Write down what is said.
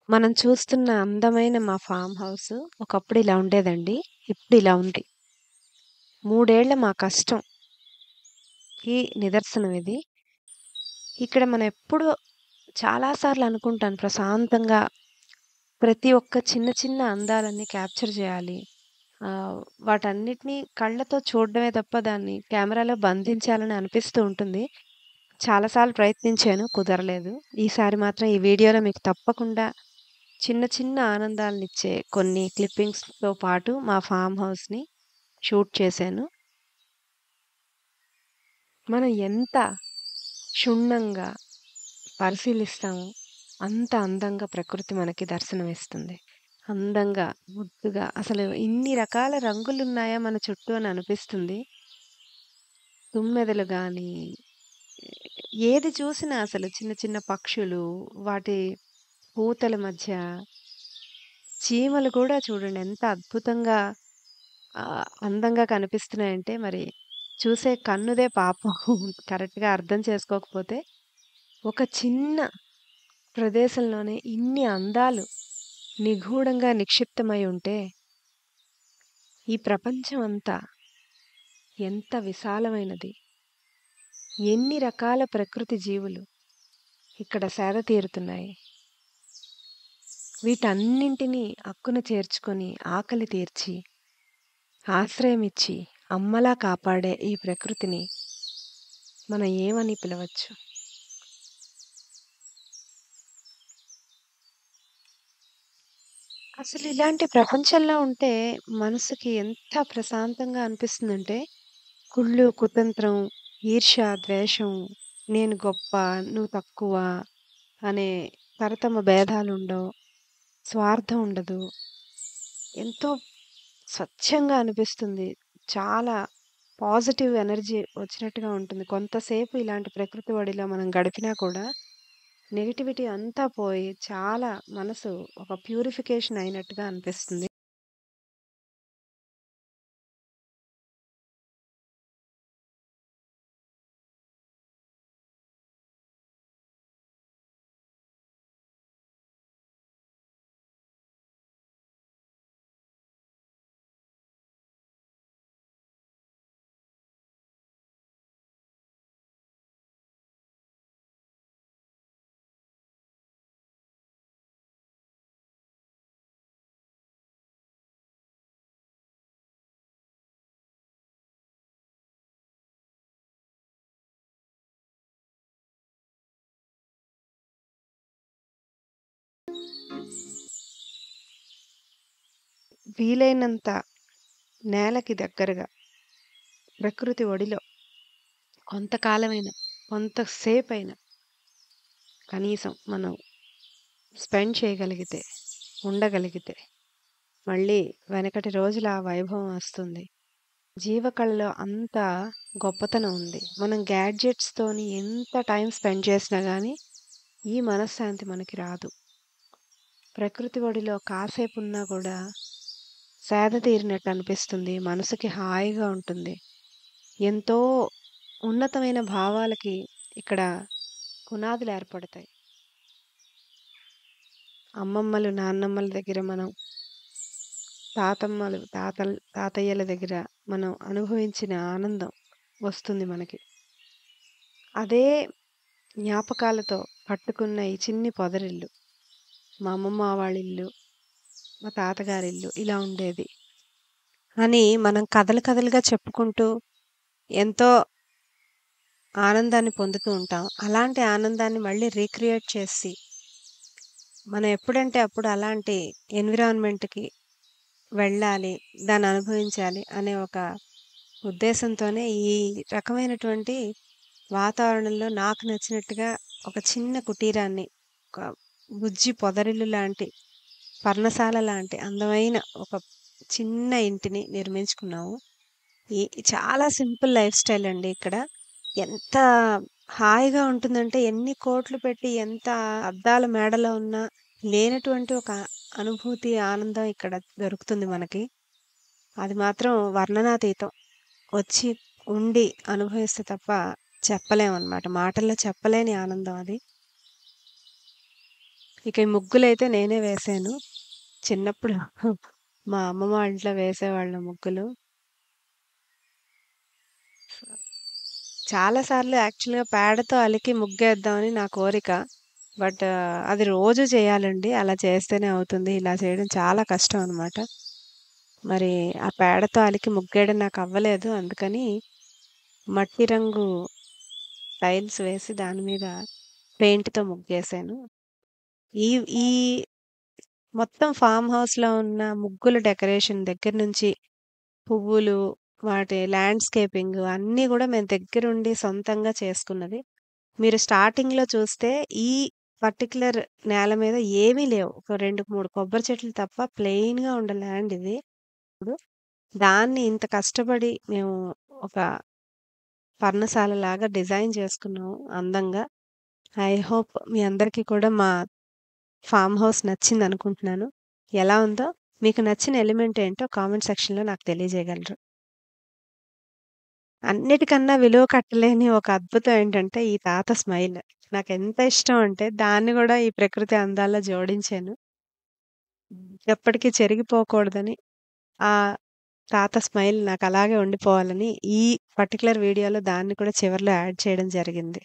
మనం చూస్తున్న అందమైన మా ఫామ్ హౌస్ ఒకప్పుడు ఇలా ఉండేదండి. ఇప్పుడు ఇలా ఉంది. 3 ఏళ్ల మా కష్టంకి నిదర్శనం ఇది. ఇక్కడ మనం ఎప్పుడూ చాలా సార్లు అనుకుంటాను ప్రశాంతంగా ప్రతి ఒక్క చిన్న చిన్న అందాలన్నీ క్యాప్చర్ చేయాలి. వాటన్నిటిని కళ్ళతో చూడడమే తప్ప దాన్ని కెమెరాలో బంధించాలని అనిపిస్తూ ఉంటుంది. చాలా సార్లు ప్రయత్నించాను, కుదరలేదు. ఈసారి మాత్రం ఈ వీడియోలో మీకు తప్పకుండా చిన్న చిన్న ఆనందాలనిచ్చే కొన్ని క్లిప్పింగ్స్‌తో పాటు మా ఫార్మ్ హౌస్‌ని షూట్ చేశాను. మనం ఎంత క్షుణ్ణంగా పరిశీలిస్తామో అంత అందంగా ప్రకృతి మనకి దర్శనమిస్తుంది. అందంగా, ముద్దుగా అసలు ఇన్ని రకాల రంగులున్నాయా మన చుట్టూ అని అనిపిస్తుంది. తుమ్మెదలు గానీ, ఏది చూసినా అసలు చిన్న చిన్న పక్షులు, వాటి పూతల మధ్య చీమలు కూడా చూడండి ఎంత అద్భుతంగా అందంగా కనిపిస్తున్నాయంటే మరి చూసే కన్నుదే పాపం కరెక్ట్‌గా అర్థం చేసుకోకపోతే, ఒక చిన్న ప్రదేశంలోనే ఇన్ని అందాలు నిగూఢంగా నిక్షిప్తమై ఉంటే, ఈ ప్రపంచం అంతా ఎంత విశాలమైనది. ఎన్ని రకాల ప్రకృతి జీవులు ఇక్కడ సేద తీరుతున్నాయి. వీటన్నింటినీ అక్కున చేర్చుకొని, ఆకలి తీర్చి, ఆశ్రయమిచ్చి, అమ్మలా కాపాడే ఈ ప్రకృతిని మనం ఏమని పిలవచ్చు? అసలు ఇలాంటి ప్రపంచంలో ఉంటే మనసుకి ఎంత ప్రశాంతంగా అనిపిస్తుందంటే, కుళ్ళు, కుతంత్రం, ఈర్ష్య, ద్వేషం, నేను గొప్ప, నువ్వు తక్కువ అనే తరతమ భేదాలుండవు. స్వార్థం ఉండదు. ఎంతో స్వచ్ఛంగా అనిపిస్తుంది. చాలా పాజిటివ్ ఎనర్జీ వచ్చినట్టుగా ఉంటుంది. కొంతసేపు ఇలాంటి ప్రకృతి ఒడిలో మనం గడిపినా కూడా నెగటివిటీ అంతా పోయి చాలా మనసు ఒక ప్యూరిఫికేషన్ అయినట్టుగా అనిపిస్తుంది. వీలైనంత నేలకి దగ్గరగా ప్రకృతి ఒడిలో కొంతకాలమైనా, కొంతసేపైనా కనీసం మనం స్పెండ్ చేయగలిగితే, ఉండగలిగితే మళ్ళీ వెనకటి రోజుల ఆ వైభవం వస్తుంది. జీవకళలో అంత గొప్పతనం ఉంది. మనం గ్యాడ్జెట్స్‌తోని ఎంత టైం స్పెండ్ చేసినా గానీ, ఈ మనశ్శాంతి మనకి రాదు. ప్రకృతి ఒడిలో కాసేపున్నా కూడా సేద తీరినట్టు అనిపిస్తుంది. మనసుకి హాయిగా ఉంటుంది. ఎంతో ఉన్నతమైన భావాలకి ఇక్కడ పునాదులు ఏర్పడతాయి. అమ్మమ్మలు, నాన్నమ్మల దగ్గర మనం తాతయ్యల దగ్గర మనం అనుభవించిన ఆనందం వస్తుంది మనకి. అదే జ్ఞాపకాలతో పట్టుకున్న ఈ చిన్ని పొదరిల్లు, మా అమ్మమ్మ వాళ్ళిల్లు, మా తాతగారిల్లు ఇలా ఉండేది అని మనం కథలు కథలుగా చెప్పుకుంటూ ఎంతో ఆనందాన్ని పొందుతూ ఉంటాం. అలాంటి ఆనందాన్ని మళ్ళీ రీక్రియేట్ చేసి మనం ఎప్పుడంటే అప్పుడు అలాంటి ఎన్విరాన్మెంట్‌కి వెళ్ళాలి, దాన్ని అనుభవించాలి అనే ఒక ఉద్దేశంతోనే ఈ రకమైనటువంటి వాతావరణంలో నాకు నచ్చినట్టుగా ఒక చిన్న కుటీరాన్ని, ఒక బుజ్జి పొదరిల్లు లాంటి, పర్ణశాల లాంటి అందమైన ఒక చిన్న ఇంటిని నిర్మించుకున్నాము. ఈ చాలా సింపుల్ లైఫ్ స్టైల్ అండి ఇక్కడ. ఎంత హాయిగా ఉంటుందంటే ఎన్ని కోట్లు పెట్టి ఎంత అద్దాల మేడలో ఉన్నా లేనటువంటి ఒక అనుభూతి, ఆనందం ఇక్కడ దొరుకుతుంది మనకి. అది మాత్రం వర్ణనాతీతం. వచ్చి ఉండి అనుభవిస్తే తప్ప చెప్పలేమనమాట. మాటల్లో చెప్పలేని ఆనందం అది. ఇక ఈ ముగ్గులైతే నేనే వేశాను. చిన్నప్పుడు మా అమ్మమ్మ వాళ్ళ ఇంట్లో వేసేవాళ్ళం ముగ్గులు. చాలా సార్లు యాక్చువల్‌గా పేడతో అలికి ముగ్గేద్దామని నా కోరిక. బట్ అది రోజు చేయాలండి. అలా చేస్తేనే అవుతుంది. ఇలా చేయడం చాలా కష్టం అనమాట. మరి ఆ పేడతో అలికి ముగ్గేయడం నాకు అవ్వలేదు. అందుకని మట్టి రంగు టైల్స్ వేసి దాని మీద పెయింట్‌తో ముగ్గేశాను. ఈ ఈ మొత్తం ఫార్మ్ హౌస్‌లో ఉన్న ముగ్గుల డెకరేషన్ దగ్గర నుంచి పువ్వులు, వాటి ల్యాండ్‌స్కేపింగ్ అన్నీ గూడా మేము దగ్గరుండి సొంతంగా చేసుకున్నది. మీరు స్టార్టింగ్‌లో చూస్తే ఈ పర్టిక్యులర్ నేల మీద ఏమీ లేవు. ఒక 2, 3 కొబ్బరి చెట్లు తప్ప ప్లెయిన్‌గా ఉండే ల్యాండ్ ఇది. ఇప్పుడు దాన్ని ఇంత కష్టపడి మేము ఒక పర్ణశాలలాగా డిజైన్ చేసుకున్నాము అందంగా. ఐ హోప్ మీ అందరికీ కూడా మా ఫార్మ్ హౌస్ నచ్చిందనుకుంటున్నాను. ఎలా ఉందో మీకు నచ్చిన ఎలిమెంట్ ఏంటో కామెంట్ సెక్షన్‌లో నాకు తెలియజేయగలరు. అన్నిటికన్నా విలువ కట్టలేని ఒక అద్భుతం ఏంటంటే ఈ తాత స్మైల్. నాకెంత ఇష్టం అంటే దాన్ని గూడా ఈ ప్రకృతి అందాల్లో జోడించాను. ఎప్పటికీ చెరిగిపోకూడదని ఆ తాత స్మైల్ నాకలాగే ఉండిపోవాలని ఈ పర్టిక్యులర్ వీడియోలో దాన్ని కూడా చివర్లో యాడ్ చేయడం జరిగింది.